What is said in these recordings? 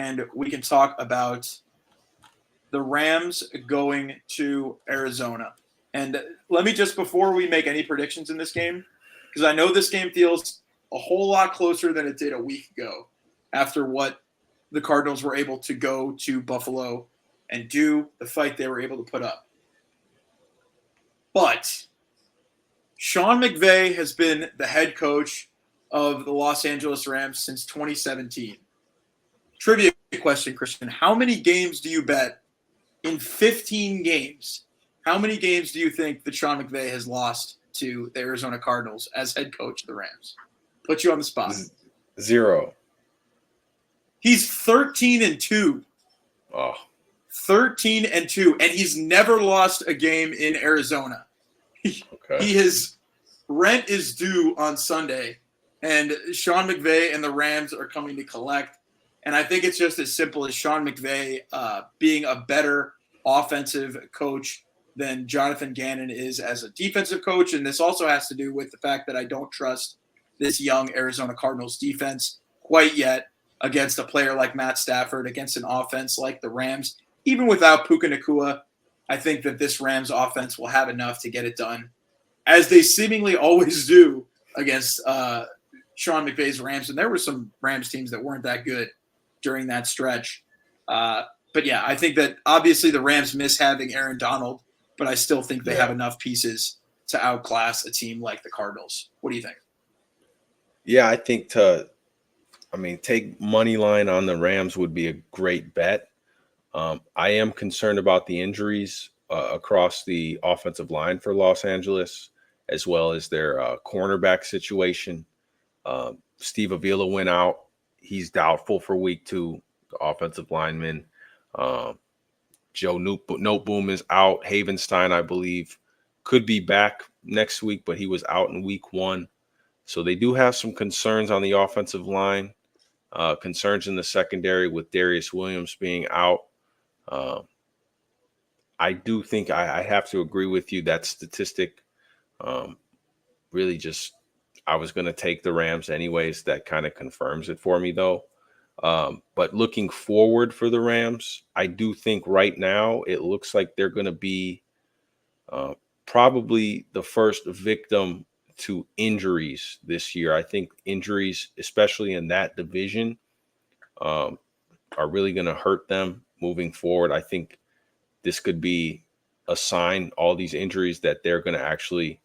and we can talk about the Rams going to Arizona. And let me just, before we make any predictions in this game, because I know this game feels a whole lot closer than it did a week ago after what the Cardinals were able to go to Buffalo and do, the fight they were able to put up. But Sean McVay has been the head coach of the Los Angeles Rams since 2017. Trivia question, Christian. How many games do you bet in 15 games? How many games do you think that Sean McVay has lost to the Arizona Cardinals as head coach of the Rams? Put you on the spot. 0. He's 13-2. Oh. 13-2, and he's never lost a game in Arizona. His rent is due on Sunday, and Sean McVay and the Rams are coming to collect. And I think it's just as simple as Sean McVay being a better offensive coach than Jonathan Gannon is as a defensive coach. And this also has to do with the fact that I don't trust this young Arizona Cardinals defense quite yet against a player like Matt Stafford, against an offense like the Rams. Even without Puka Nacua, I think that this Rams offense will have enough to get it done, as they seemingly always do against Sean McVay's Rams. And there were some Rams teams that weren't that good during that stretch. But yeah, I think that obviously the Rams miss having Aaron Donald, but I still think they have enough pieces to outclass a team like the Cardinals. What do you think? Yeah, I think take money line on the Rams would be a great bet. I am concerned about the injuries across the offensive line for Los Angeles, as well as their cornerback situation. Steve Avila went out. He's doubtful for week 2, the offensive lineman. Joe Noteboom is out. Havenstein, I believe, could be back next week, but he was out in week 1. So they do have some concerns on the offensive line, concerns in the secondary with Darius Williams being out. I do think I have to agree with you. That statistic really just, I was going to take the Rams anyways. That kind of confirms it for me, though. But looking forward for the Rams, I do think right now it looks like they're going to be probably the first victim to injuries this year. I think injuries, especially in that division, are really going to hurt them moving forward. I think this could be a sign, all these injuries, that they're going to actually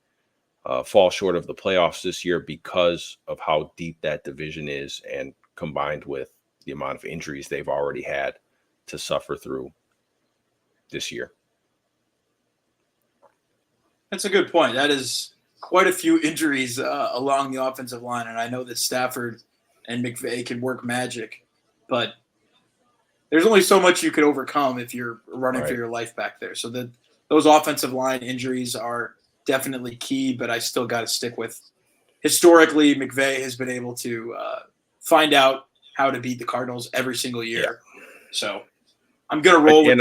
fall short of the playoffs this year because of how deep that division is, and combined with the amount of injuries they've already had to suffer through this year. That's a good point. That is quite a few injuries along the offensive line, and I know that Stafford and McVay can work magic, but there's only so much you could overcome if you're running for your life back there. So those offensive line injuries are definitely key, but I still got to stick with, historically, McVay has been able to find out how to beat the Cardinals every single year. Yeah. So I'm going to roll with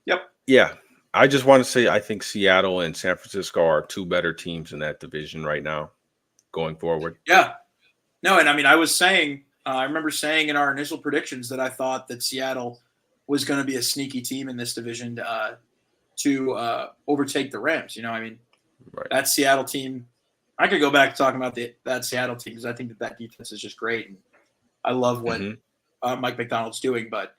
Yep. Yeah. I just want to say I think Seattle and San Francisco are 2 better teams in that division right now going forward. Yeah. No, and I mean, I remember saying in our initial predictions that I thought that Seattle was going to be a sneaky team in this division to overtake the Rams. I mean, that Seattle team, I could go back to talking about that Seattle team because I think that defense is just great. And I love what Mike Macdonald's doing. But,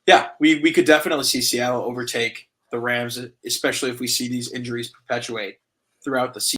yeah, we could definitely see Seattle overtake the Rams, especially if we see these injuries perpetuate throughout the season.